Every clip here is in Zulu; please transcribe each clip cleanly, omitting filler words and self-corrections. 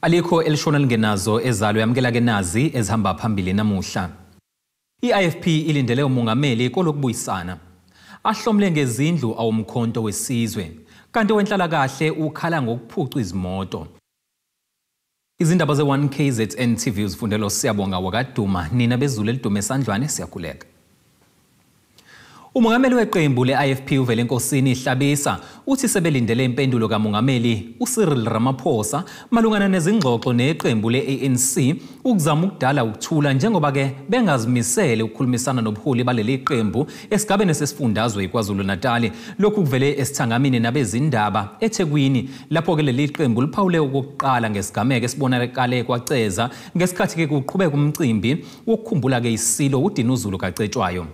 Alikho elishona lingenazo ezalwe yamkela ke nazi ezihamba phambili namuhla. I-I-Ifp ilindele umongameli Kwelokubuyisana. Ahlomle ngezindlu awumkhonto wesizwe, kanti wenhlala kahle ukhala ngokuphuca izimoto. Izindaba ze-1KZNTVNEWS fundelo siyabonga wakaduma nina bezulu elidume esandlwane siyakhuleka. Umongameli weqembu le-I-Ifp uvele enkosini Hlabisa uthi sebelindele impendulo kamongameli uCyril Uramaphosa malungana nezingxoxo neqembu le-ANC ukuzama ukudala ukuthula njengoba ke bengazimisele ukukhulumisana nobuholi baleli qembu esigabeni sesifundazwe iKwaZulu-Natal. Lokhu kuvele esithangamini nabezindaba eThekwini lapho ke leli qembu liphawule okokuqala ngesigameko esibonakale kwaceza ngesikhathi ke kuqhubeka umcimbi wokukhumbula ke isilo uDinuzulu kaCetshwayo.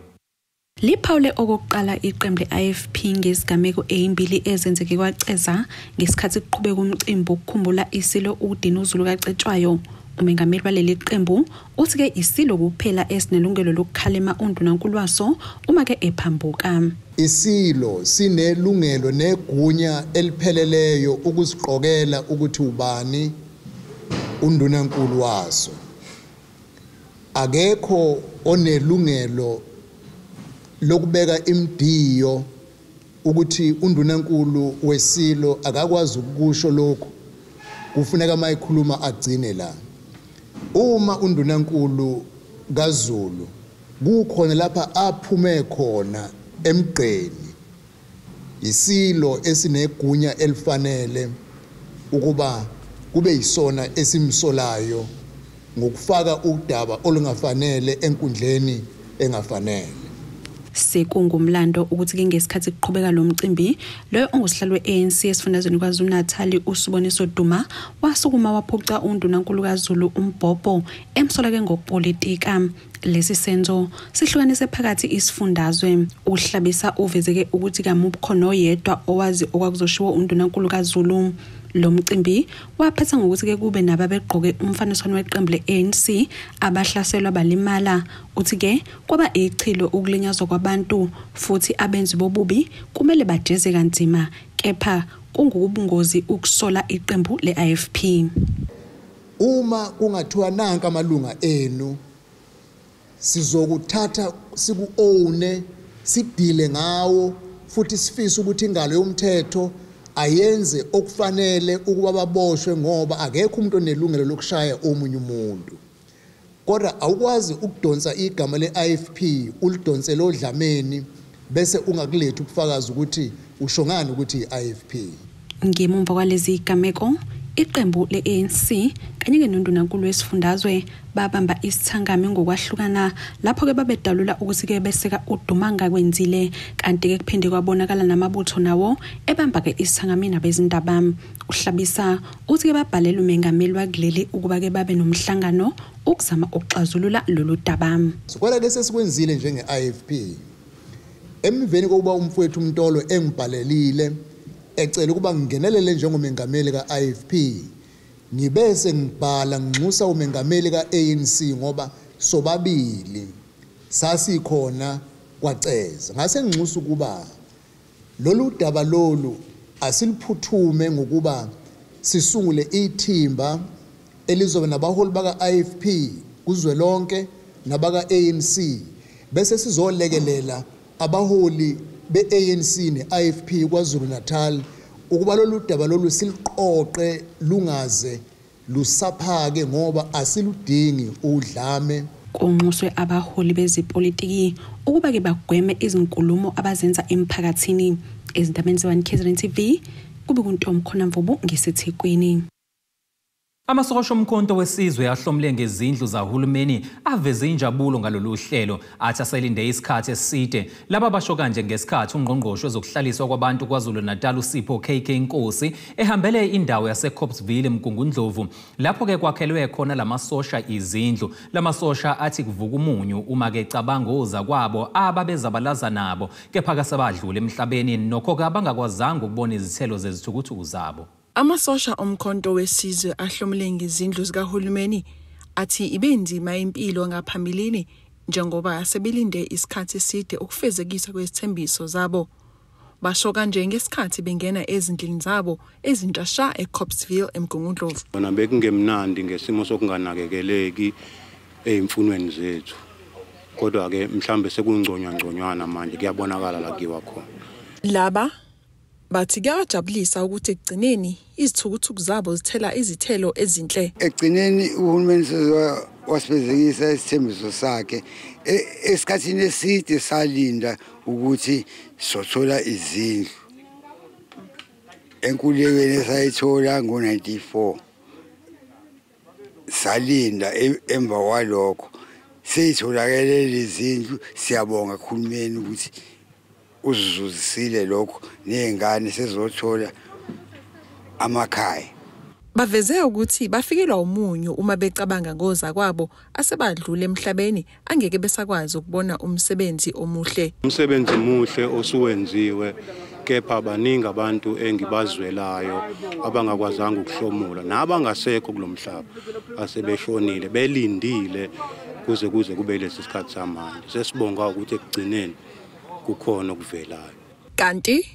Liphawule okokuqala iqembu le-I-Ifp ngesigameko ezimbili ezenzeke kwaceza ngesikhathi kuqhubeka umcimbi wokukhumbula isilo uDinuzulu kaCetshwayo. Umengameli waleli qembu uthi ke isilo kuphela esinelungelo lokukhalima undunankulu waso uma ke ephambuka. Isilo sinelungelo negunya elipheleleyo ukusiqokela ukuthi ubani undunankulu waso. Akekho onelungelo lokubeka imdiyo ukuthi undunankulu wesilo akakwazi ukusho lokho, kufuneka mayikhuluma agcine la. Uma undunankulu kaZulu kukhona lapha aphume khona emgqeni, isilo esinegunya elifanele ukuba kube yisona esimsolayo ngokufaka udaba olungafanele enkundleni engafanele. Sekungumlando ukuthi ke ngesikhathi kuqhubeka lo mcimbi lo ongusihlalo we-ANC esifundazweni kwaZulu-Natal uSiboniso Duma wasukuma waphuca undunankulu kaZulu umbhobho emsola ke ngokupolitika. Lesi senzo sihlukanise phakathi isifundazwe. Uhlabisa uvezeke ukuthi kamubukhono yedwa owazi okwakuzoshiwo undunankulu kaZulu. Lo mcimbi waphetha ngokuthi ke kube nababegqoke umfaniswano weqembu le-ANC abahlaselwa balimala. Uthi ke kwaba ichilo ukulinyazwa kwabantu futhi abenzi bobubi kumele bajeze kanzima, kepha kungubungozi ukusola iqembu le-I-Ifp. Uma kungathiwa nanka amalunga enu sizokuthatha siku-own sidile ngawo futhi sifisa ukuthi ingalo yomthetho ayenze okufanele ukuba baboshwe ngoba akekho umuntu onelungelo lokushaya omunye umuntu. Kodwa awukwazi ukudonsa igama le-I-Ifp ulidonsele odlameni bese ungakulethi ubufakazi ukuthi ushongani ukuthi i-I-Ifp. Ngemumva kwalezi igameko iqembu le-ANC kanye ke nondunankulu wesifundazwe babamba isithangami ngokwahlukana lapho ke babedalula ukuthi ke beseka uDuma ngakwenzile, kanti ke kuphinde kwabonakala namabutho nawo ebamba ke isithangami nabezindaba. Uhlabisa uthi ke babhalela umengameli wakuleli ukuba ke babe nomhlangano ukuzama ukuxazulula lolu daba. Sokwala ke sesikwenzile njenge-I-Ifp emiveni kokuba umfowethu uMtolo engibhalelile ecela ukuba ngingenelele njengomengameli ka-I-Ifp, ngibese ngibhala nginxusa umengameli ka-ANC ngoba sobabili sasikhona kwaceza. Ngase nginxusa ukuba lolu daba lolu asiliphuthume ngokuba sisungule ithimba elizobe nabaholi baka-I-Ifp kuzwelonke nabaka-ANC bese sizolekelela abaholi be-ANC ne-I-Ifp kwaZulu-Natal ukuba lolu daba lolu siliqoqe lungaze lusaphake ngoba asiludingi udlame. Kunxuswe abaholi bezepolitiki ukuba ke bagweme izinkulumo abazenza emphakathini. Ezindabeni ze-1KZNTV kube kuntombi khona mvubu ngesethekwini. Amasosha omkhonto wesizwe ahlomle ngezindlu zahulumeni aveze injabulo ngalolu hlelo athi aselinde isikhathi eside. Laba basho kanje ngesikhathi ungqongqoshe zokuhlaliswa kwabantu kwaZulu-Natal uSipho KK Nkosi ehambele indawo yaseCopsville eMgungundlovu lapho ke kwakhelwe khona lamasosha izindlu. Lamasosha athi kuvuka umunyu uma ke cabanga oza kwabo ababezabalaza nabo kepha kasebadlule emhlabeni nokho abangakwazanga ukubona izithelo zezithukuthuku zabo. Amasosha omkhonto wesizwe ahlomule ngezindlu zikahulumeni athi ibenzima impilo ngaphambilini njengoba sebelinde isikhathi eside ukufezekisa kwezithembiso zabo. basho kanje ngesikhathi bengena ezindlini zabo ezintsha eCopsville eMgungundlovu. Bona bekungemnandi ngesimo sokunganakekeleki emfunweni zethu. Kodwa ke mhlambe sekungconywana manje kuyabonakala la kiwa khona. Laba bathi kuyajabulisa ukuthi ekugcineni izithukuthuku zabo zithela izithelo ezinhle. Ekugcineni uhulumeni wasibhekisa isithembiso sakhe esikhathini eside salinda ukuthi sothola izindlu. Enkululekweni esayithola ngo-94 salinda emva kwalokho seyitholakele lezindlu. Siyabonga uhulumeni ukuthi uzuzisile lokho nezingane sezothola amakhaya. Baveze ukuthi bafikelwa umunyu uma becabanga ngoza kwabo asebadlule emhlabeni angeke besakwazi ukubona umsebenzi omuhle. Umsebenzi muhle osuwenziwe kepha baningi abantu engibazwelayo abangakwazanga ukuhlomula nabangasekho kulomhlaba asebeshonile belindile kuze kube lesi sikhathi samanje. Sesibonga ukuthi ekugcineni kukhona okuvelayo. Kanti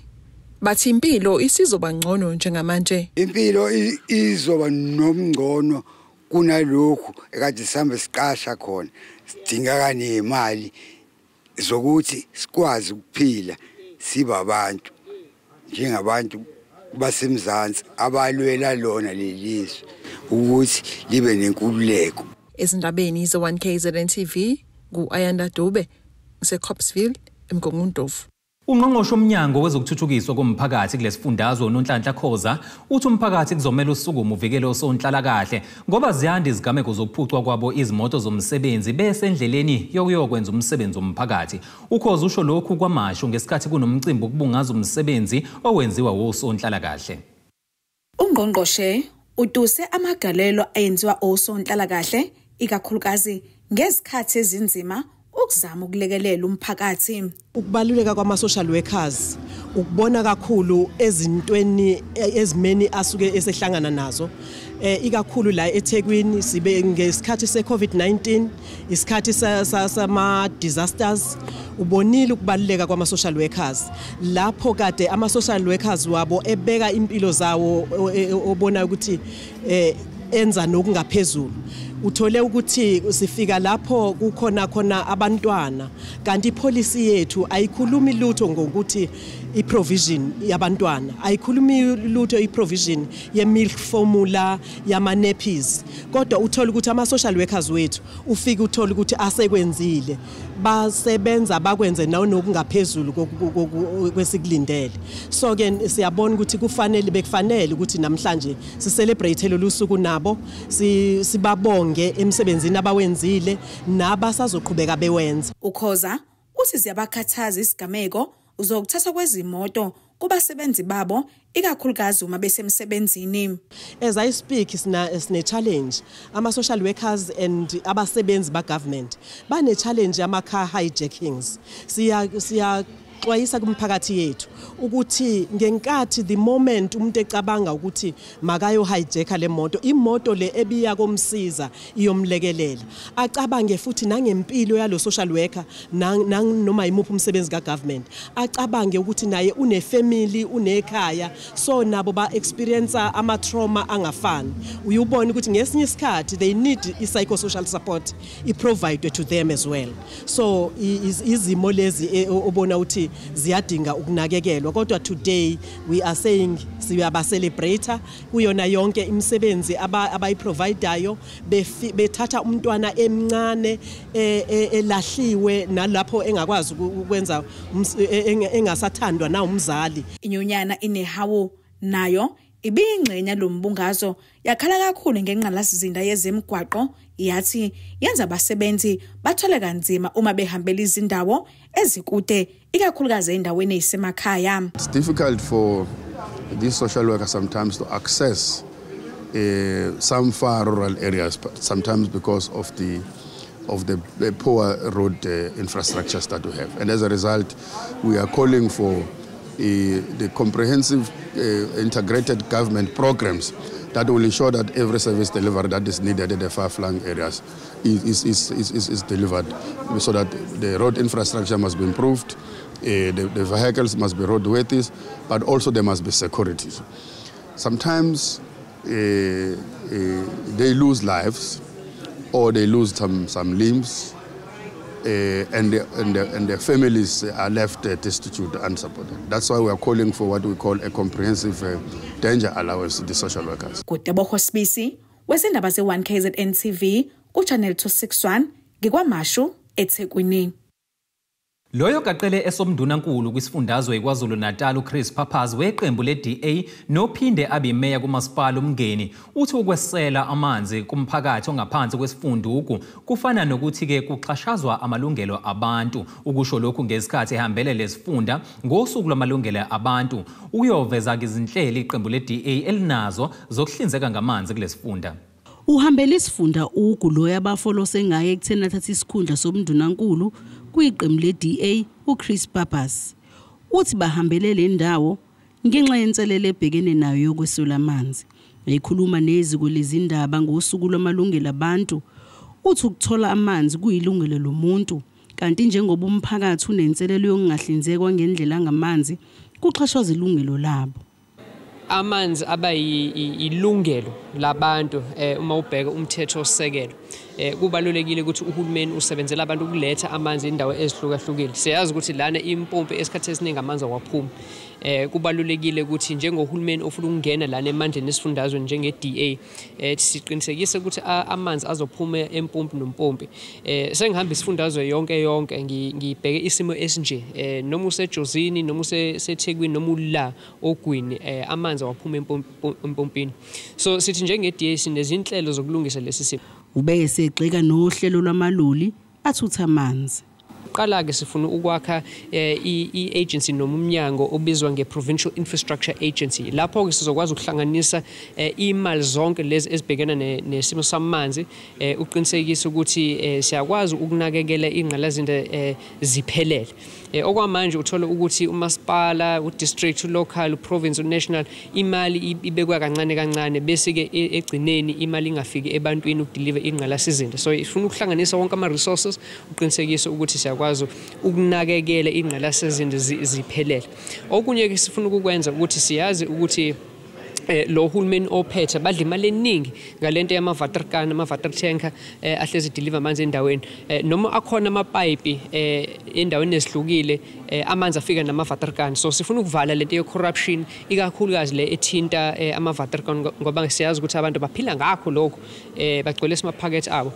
bathi impilo isizoba ngcono njengamanje. Impilo izoba nomngcono kunalokhu ekade sihambe siqasha khona. Sidinga kanye imali zokuthi sikwazi ukuphila siba abantu njengabantu basemzansi abalwela lona lelizwe ukuthi libe nenkululeko. Ezindabeni ze1KZNTV ku-Ayanda Dube seCopsville eMgungundlovu. Ungqongqoshe omnyango wezokuthuthukiswa komphakathi kulesifundazwe uNonhlanhla Khoza uthi umphakathi kuzomela usukume uvikele osonhlala kahle ngoba ziyanda izigameko zokuphucwa kwabo izimoto zomsebenzi bese endleleni yokuyokwenza umsebenzi womphakathi. Ukhoza usho lokhu kwamasho ngesikhathi kunomcimbi okubungaza umsebenzi owenziwa wosonhlala kahle. Ungqongqoshe uduse amagalelo ayenziwa osonhlala kahle ikakhulukazi ngezikhathi ezinzima ukuzama ukulekelela umphakathi. Ukubaluleka kwama-social workers ukubona kakhulu ezintweni ezimeni asuke esehlangana nazo ikakhulu la eThekwini sibe ngesikhathi seCovid-19 isikhathi sama disasters ubonile ukubaluleka kwama-social workers lapho kade ama-social workers wabo ebeka impilo zawo obona ukuthi enza nokungaphezulu. Uthole ukuthi sifika lapho kukhona abantwana kanti ipolicy yethu ayikhulumi lutho ngokuthi iprovision yabantwana ayikhulumi lutho iprovision ye-milk formula yama-nappies kodwa uthola ukuthi ama-social workers wethu ufike uthola ukuthi asekwenzile basebenza bakwenze nokungaphezulu kwesikulindele. So ke siyabona ukuthi bekufanele ukuthi namhlanje sicelebrate lolu suku nabo sibabonge emsebenzini abawenzile nabasazoqhubeka bewenza. Ukhoza uthi ziyabakhathaza isigameko uzokuthatha kwezimoto kubasebenzi babo ikakhulukazi uma besemsebenzini. As I speak sine challenge ama-social workers and abasebenzi ba-government bane-challenge ama-car hijackings. Xwayisa kumphakathi yethu ukuthi ngenkathi the moment umuntu ecabanga ukuthi makayo hijacka le moto imoto le ebiya komsiza iyomlekelela acabange futhi nangempilo yalo social worker noma imuphi umsebenzi kagovernment acabange ukuthi naye unefamily unekhaya so nabo ba experience ama trauma angafani uyubona ukuthi ngesinye isikhathi they need i-psychosocial support i-provided to them as well. So izimo lezi obona ukuthi ziyadinga ukunakekelwa kodwa today we are saying siyaba celebrate kuyona yonke imisebenzi abayiprovidayo bethatha umntwana emncane elahliwe nalapho engakwazi ukwenza engasathandwa na umzali. Inyonyana inehawu nayo ibingcenya lombungazo yakhala kakhulu ngenqalasizinda yezemgwaqo yathi yenza abasebenzi bathole kanzima uma behambela izindawo ezikude ikakhulukazi endaweni ezisemakhaya. It's difficult for these social workers sometimes to access some far rural areas, but sometimes because of the poor road infrastructures that we have. And as a result, we are calling for the comprehensive integrated government programs that will ensure that every service delivery that is needed in the far-flung areas is delivered, so that the road infrastructure must be improved, The vehicles must be roadworthy, but also there must be security. Sometimes they lose lives or they lose some limbs, and their families are left destitute and unsupported. That's why we are calling for what we call a comprehensive danger allowance to the social workers. Kuteboho Spisi, wezindaba ze1KZNTV, kuchannel 261, ngikwamashu eThekwini. Loyo kaqele esomndunankulu kwisifundazwe KwaZulu-Natal uChris Papaz weqembu leDA nophinde abimeya kumasipala umngeni uthi ukwesela amanzi kumphakathi ongaphansi kwesifunduku kufana nokuthi ke kuxhashazwa amalungelo abantu. Ukusho lokhu ngesikhathi ehambele lesifunda ngosuku lwamalungelo abantu uyoveza izinhlelo iqembu leDA elinazo zokuhlinzeka ngamanzi kulesifunda. Uhambele isifunda uguloya abafolo sengaye ekutheni athatha isikhundla sobundunankulu kuyiqembu leDA uChris Papaz. Uthi bahambele le ndawo ngenxa yenselele ebhekene nayo yokwesula amanzi. Ekhuluma neziko lezindaba ngosuku lwamalungelo abantu, uthi ukuthola amanzi kuyilungelo lomuntu, kanti njengoba umphakathi unenselelo yokungahlinzekwa ngendlela ngamanzi, kuxhashazwa ilungelo labo. Amanzi aba ilungelo labantu uma ubheka umthetho osekelo. Kubalulekile ukuthi uhulumeni usebenzele abantu ukuletha amanzi indawo ezihlukahlukile. Siyazi ukuthi lana impompi esikhathi esiningi amanzi awaphumi. Kubalulekile ukuthi njengohulumeni ofuna ukungena lana emandleni esifundazwe njenge-DA siqinisekise ukuthi amanzi azophuma empompi nompompi. Sengihamba isifundazwe yonke ngibheke isimo esinje noma usejozini noma useThekwini noma ula ogwini amanzi awaphuma empompini. So sithi njenge-DA sinezinhlelo zokulungisa lesi simo. Ubeke segxeka nohlelo lwamaloli athutha amanzi. Qala ke sifuna ukwakha i-agency noma umnyango obizwa nge-Provincial Infrastructure Agency. Lapho ke sizokwazi ukuhlanganisa imali zonke lezi ezibhekena nesimo samanzi uqinisekisa ukuthi siyakwazi ukunakekela ingqalazinda ziphelele. Okwamanje uthola ukuthi umasipala, udistrict, local, province, national imali ibekwa kancane bese ke egcineni imali ingafiki ebantwini ukudeliver ingqalasizinda. So ifuna ukuhlanganisa wonke ama resources uqinisekisa ukuthi siyakwazi ukunakekela ingqalasizinda ziphelele. Okunye ke sifuna ukukwenza ukuthi siyazi ukuthi lo hulumeni ophethe badla imali eningi ngalento yama-waterkan, ama-water tanker ahlezi deliver amanzi endaweni. Noma akhona amapayipi endaweni ezihlukile amanzi afika nama-waterkan. So sifuna ukuvala lento ye-corruption ikakhulukazi le ethinta ama-waterkan ngoba siyazi ukuthi abantu baphila ngakho lokho bagcwele isimaphakethe abo.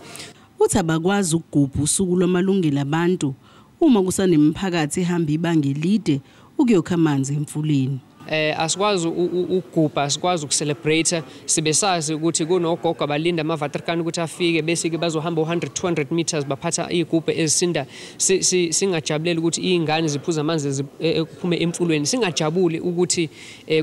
Uthi abakwazi ukugubha usuku lwamalungelo abantu uma kusanemphakathi ehamba ibanga elide ukuyokha amanzi emfuleni. Asikwazi ukugubha, asikwazi ukucelebrate, sibesazi ukuthi kunogogo abalinda ama-waterkan ukuthi afike bese ke bazohamba 100-200 meters baphatha izigubhu ezisinda. Singajabuleli ukuthi izingane ziphuza amanzi kuphume emfulweni. Singajabuli ukuthi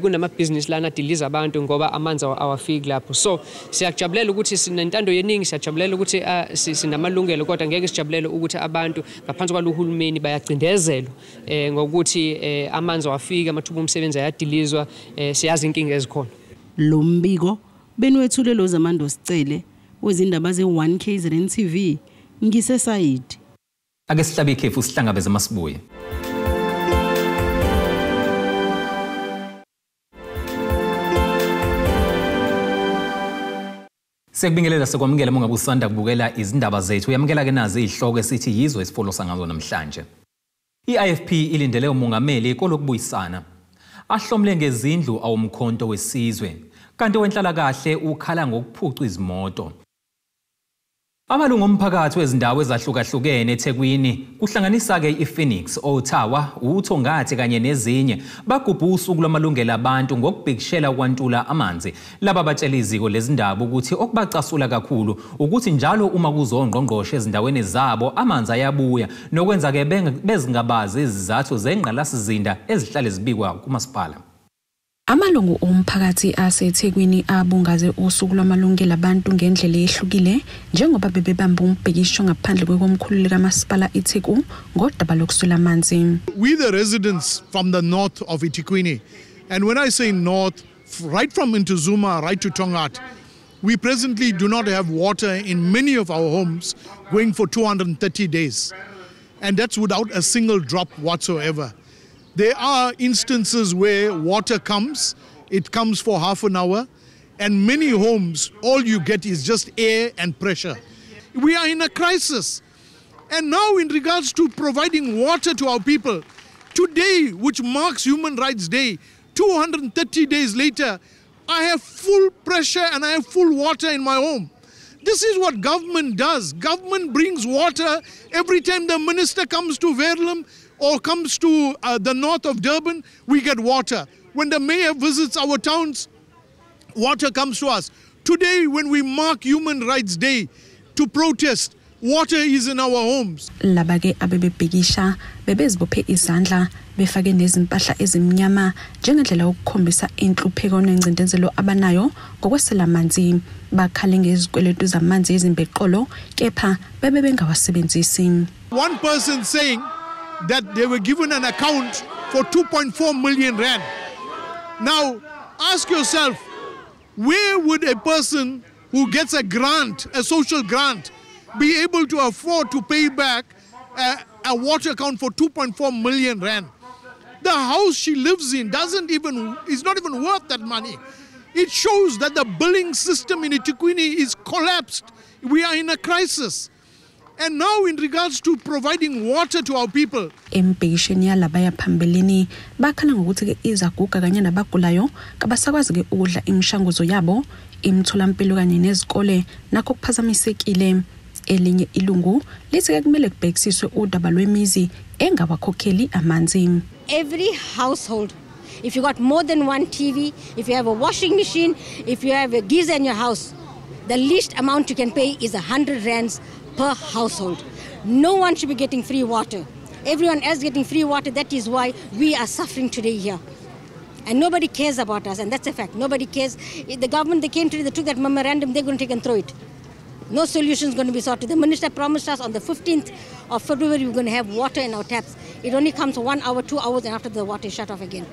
kunamabhizinisi lana adiliza abantu ngoba amanzi awafiki lapho. So siyajabulela ukuthi sinentando yeningi, siyajabulela ukuthi sinamalungelo kodwa ngeke sijabulela ukuthi abantu ngaphansi kwalohulumeni bayacindezelwa ngokuthi amanzi awafiki, amathuba omsebenzi dilizwa siyazi inkinga ezikhona. Lo mbiko benwethulelo zamando sicele wezindaba ze1KZNTV ngisesayidi. Ake sihlabe ikhefu sihlangabeze masibuye. Sekubingelela sekwamukela mongabe usanda kubukela izindaba zethu. Uyamukela ke nazi izihloko esithi yizwe esifolo sangazo namhlanje. I-I-Ifp ilindele umongameli Kwelokubuyisana. Ahlomle ngezindlu awumkhonto wesizwe kanti wenhlala kahle ukhala ngokuphuca izimoto. Amalungu omphakathi wezindawo ezahlukahlukene eThekwini kuhlanganisa ke iPhoenix, oThawa, uThongathi kanye nezinye bagubha usuku lwamalungelo abantu ngokubhekishela ukwantula amanzi. Laba batshela iziko lezindaba ukuthi okubacasula kakhulu ukuthi njalo uma kuzongqongqoshe ezindaweni zabo amanzi ayabuya nokwenza ke bezingabazi izizathu zengqalasizinda ezihlale zibikwa kumasipala. Amalungu omphakathi aseThekwini abungaze usuku lwamalungelo abantu ngendlela ehlukile njengoba bebebamba umbhekisho ngaphandle kwekomkhulu likamasipala iTheku ngodaba lokuswela amanzi. We the residents from the north of iThekwini, and when I say north, right from Intuzuma right to Tongat, we presently do not have water in many of our homes going for 230 days. and that's without a single drop whatsoever. There are instances where water comes, it comes for half an hour, and many homes, all you get is just air and pressure. We are in a crisis. And now in regards to providing water to our people, today, which marks Human Rights Day, 230 days later, I have full pressure and I have full water in my home. This is what government does. Government brings water every time the minister comes to Verulam or comes to the north of Durban, we get water. When the mayor visits our towns, water comes to us. Today, when we mark Human Rights Day to protest, water is in our homes. Labake abebebhekisha bebezibophe izandla befake nezimpahla ezimnyama njengendlela yokukhombisa inhlupheko nengcindezelo abanayo ngokwesela amanzi bakhale ngezikweletu zamanzi ezimbeqolo kepha bebe bengawasebenzisi. One person saying that they were given an account for 2.4 million rand. Now, ask yourself, where would a person who gets a grant, a social grant, be able to afford to pay back a water account for 2.4 million rand? The house she lives in is not even worth that money. It shows that the billing system in eThekwini is collapsed. We are in a crisis. And now in regards to providing water to our people. Impatient yalabaya phambelini bakhala ngokuthi ke izaguga kanye nabagulayo kabasakwazi ke ukudla imishanguzo yabo imtholampilo kanye nezikole nakho kuphazamisekile. Elinye ilungu lithi ke kumele kubhekisiswe udaba lwemizi engabakhokheli amanzi. Every household, if you got more than one TV, if you have a washing machine, if you have a geyser in your house, the least amount you can pay is 100 rands per household. No one should be getting free water. Everyone else getting free water. That is why we are suffering today here. And nobody cares about us, and that's a fact. Nobody cares. The government, they came today, they took that memorandum, they're going to take and throw it. No solution is going to be sorted. The minister promised us on the 15th of February we're going to have water in our taps. It only comes 1 hour, 2 hours, and after the water is shut off again.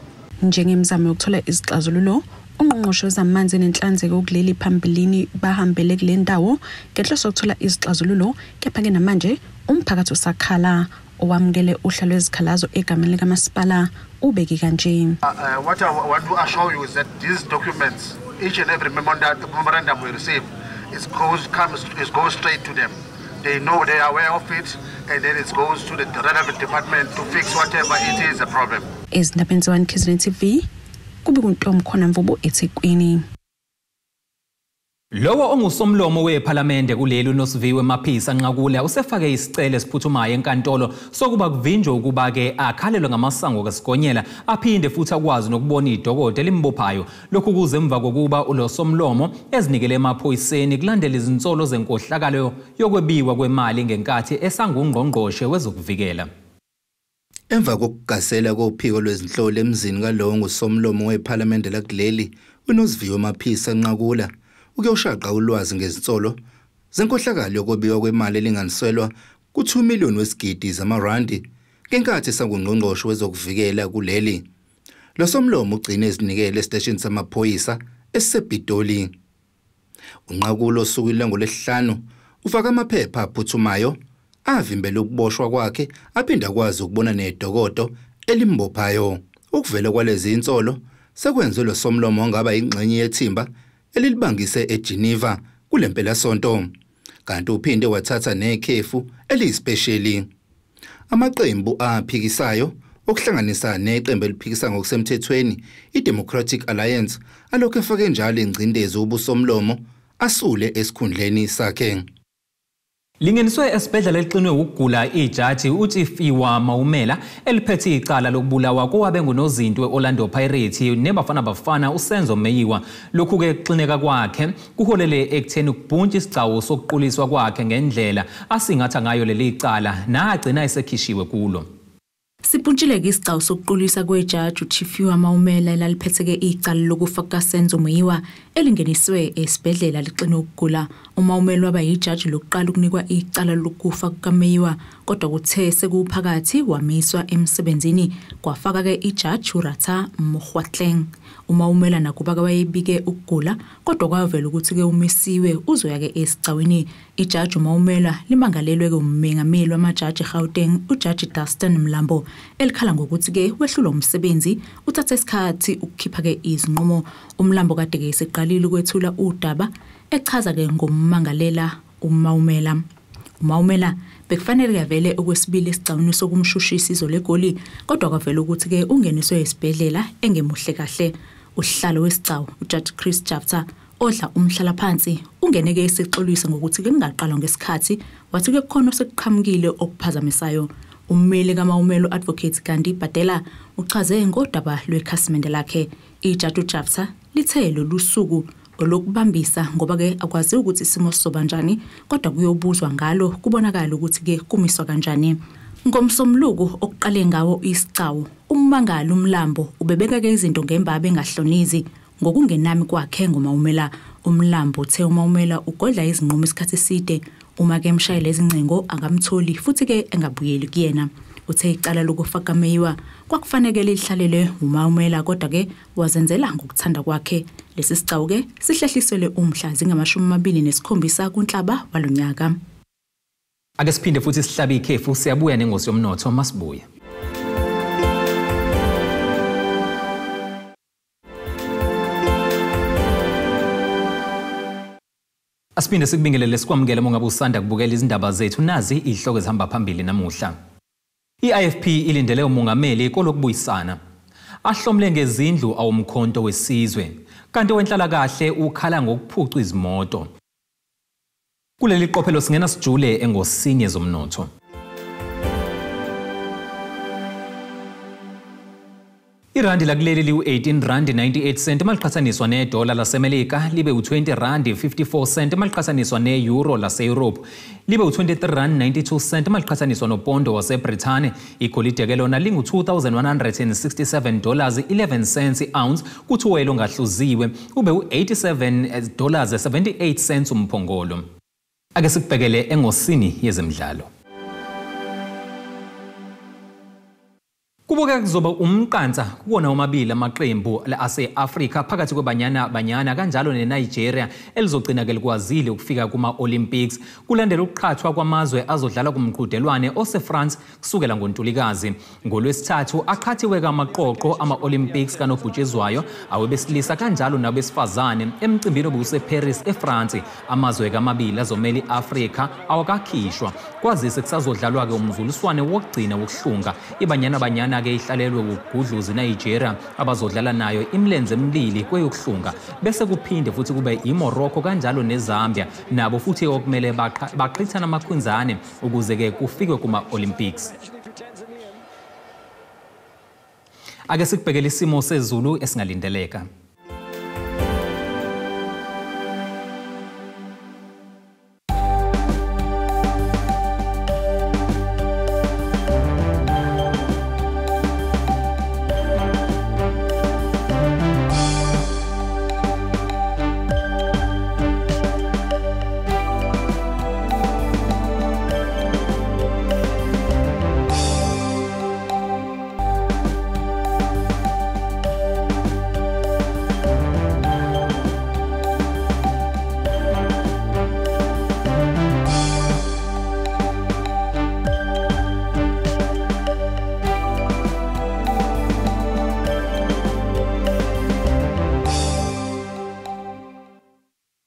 Njengemzamo yokuthola izixazululo ungqongqoshe zamanzi nenhlanzeko ukuleli phambilini bahambele kule ndawo ngenhloso yokuthola izixazululo kepha ke namanje umphakathi usakhala owamukele uhlalo lwezikhalazo egameni likamasipala ubeki kanje. What I want to assure you is that these documents, each and every memorandum we receive, it goes straight to them. They know, they are aware of it, and then it goes to the relevant department to fix whatever it is a problem. Izindlu 22MARCH kube kuntombi khona mvubo eThekwini. Lowo ongusomlomo wePhalamende kuleli uNosiviwe Maphisa Nqakula usefake isicelo esiphuthumayo enkantolo sokuba kuvinjwe ukuba ke akhalelwe ngamasango kasigonyela aphinde futhi akwazi nokubona idokode limbophayo lokhu kuze emva kokuba ulosomlomo ezinikele emaphoyiseni kulandela izinsolo zenkohlakalo yokwebiwa kwemali ngenkathi esangungqongqoshe wezokuvikela. Emva kokugasela kophiko lwezinhlolo emzini kalowo ngusomlomo wePhalamende lakuleli uNosiviwe Maphisa Nqakula ukuyoshaqa ulwazi ngezinsolo zenkohlakalo yokwebiwa kwemali elinganiselwa ku2 million wesigidi zamarandi ngenkathi sangungqongqoshe wezokuvikela kuleli. Lo somlomo ugcine ezinikele esiteshini samaphoyisa esiseBethola. Unqakula osuku lwangolesihlanu ufaka amaphepha aphuthumayo avimbela ukuboshwa kwakhe aphinda kwazi ukubona nedokodo elimbophayo. Ukuvela kwalezi insolo sekwenze lo somlomo ngaba ingxenye yethimba elilibangise eGeneva kulempela sonto kanti uphinde wathatha nekhefu elispecially. Amaqembu aphikisayo okuhlanganisa neqembu eliphikisa ngokusemthethweni iDemocratic Alliance alokho efake njalo ingcindezi ubusomlomo asule esikhundleni sakhe. Lingeniswe esibhedlela eliqinwe ukugula ijaji uTifiwa Maumela eliphethe icala lokubulawa kowabe ngunozinto weOrlando Pirates nebafana uSenzo Meyiwa. Lokhu ke kuxineka kwakhe kuholele ekutheni ukubhuntsha isigcawu sokuquliswa kwakhe ngendlela asingatha ngayo leli icala nagcina esekhishiwe kulo. Sibhuntshile isigcawu sokuqulisa kwejaji uTifiwa Maumela elaliphetheke icala lokufa kaSenzo Meyiwa elingeniswe esibhedlela liqine ukugula. UMaumela waba yijaji lokuqala ukunikwa icala lokufa kaMeyiwa kodwa kuthe sekuphakathi wamiswa emsebenzini kwafaka ke ijaji uRata Mogwatleng. Umawumela nakuba wayebike ukugula kodwa kwavela ukuthi ke umisiwe uzoya ke esigcawini. Ijaji umawumela limangalelwe ke umengameli wamajaji eGauteng uJaji Dustin Mlambo elikhala ngokuthi ke wehlulwa umsebenzi uthathe isikhathi ukukhipha ke izinqumo. Umlambo kade ke seqalile ukwethula udaba echaza ke ngokumangalela umawumela. Umawumela bekufanele kavele okwesibili isicawuni sokumshushisa izo legoli kodwa kwavela ukuthi ke ungeniswe esibhedlela engemuhle kahle. Uhlalo wesicawu uJaji Chris Chapter odla umhlala phansi ungeneke isixolisa ngokuthi ke ngaqala ngesikhathi wathi ke kukhona osekuqhamukile okuphazamisayo. Ummeli kaMawumelo advocate Gandhi Bethola uchaze ngodaba lwekhasimende lakhe. Ijaji Chapter lithe lolusuku olokubambisa ngoba ke akwazi ukuthi isimo sizoba njani kodwa kuyobuzwa ngalo kubonakala ukuthi ke kumiswa kanjani. Ngomsomluko okuqale ngawo isicawu ummangala uMlambo ubebeka ke izinto ngembabe engahlonizi ngokungenami kwakhe ngoMawumela. Umlambo uthe uMawumela ugodla izinqumo isikhathi eside uma ke emshayela izingcingo akamtholi futhi ke engabuyeli kuyena. Uthe icala lokufaka meyiwa kwakufanele lihlalele uMawumela kodwa ke wazenzela ngokuthanda kwakhe. Lesi sicawu ke sihlehliselwe umhla zingama-27 kuNhlaba walonyaka. Ake siphinde futhi sihlabe ikhefu siyabuya nengosi yomnotho masibuye. Asiphinde sikubingelele sikwamukele mongabe usanda kubukela izindaba zethu nazi ihloko ezihamba phambili namuhla. I-I-Ifp ilindele umongameli Kwelokubuyisana. Ahlomle ngezindlu awumkhonto wesizwe kanti wenhlala kahle ukhala ngokuphuca izimoto. Kuleli qophelo singena sijule engosini yezomnotho. Irandi lakuleli liu 18 rand 98 cent maliqhathaniswa nedola lasemelika libe u20 rand 54 cent maliqhathaniswa neeuro lase-Europe libe u23 rand 92 cent maliqhathaniswa nopondo waseBrithani. Igolide ke lona lingu-$2,167 11 cents i-ounce kuthi uwelo ngahluziwe ube u$87 78 umphongolo. Ake sikubhekele engosini yezemidlalo. Kubuka kuzoba umqansa kuwona omabili amaqembu ase-Afrika phakathi kwebanyana kanjalo neNigeria elizogcina ke likwazile ukufika kuma-Olympics kulandela ukuqhathwa kwamazwe azodlala kumqhudelwane ose-France kusukela ngoNtulikazi. NgoLwesithathu aqhathiwe kamaqoqo ama-Olympics kanobhutshuzwayo awebesilisa kanjalo nabesifazane emcimbini obuse-Paris eFrance. Amazwe kamabili azomela i-Afrika awakakhishwa kwazise kusazodlalwa ke umzuliswane wokugcina wokuhlunga. Ibanyana ke ihlalelwe ukugudluza iNigeria abazodlala nayo imilenze emibili kweyokuhlunga bese kuphinde futhi kube iMorocco kanjalo neZambia nabo futhi okumele baqhithana amakhunzane ukuze ke kufikwe kuma-Olympics. Ake sikubhekele isimo sezulu esingalindeleka.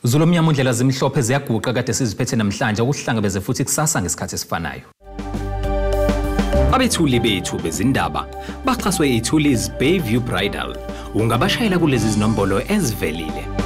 Zulomnyama undlela zimhlophe ziyaguqa kade siziphethe namhlanje ukuhlangabeze futhi kusasa ngesikhathi esifanayo. Abethuli bethu bezindaba baxhaswe ithuliz Bayview Bridal. Ungabashayela kulezi zinombolo ezivelile.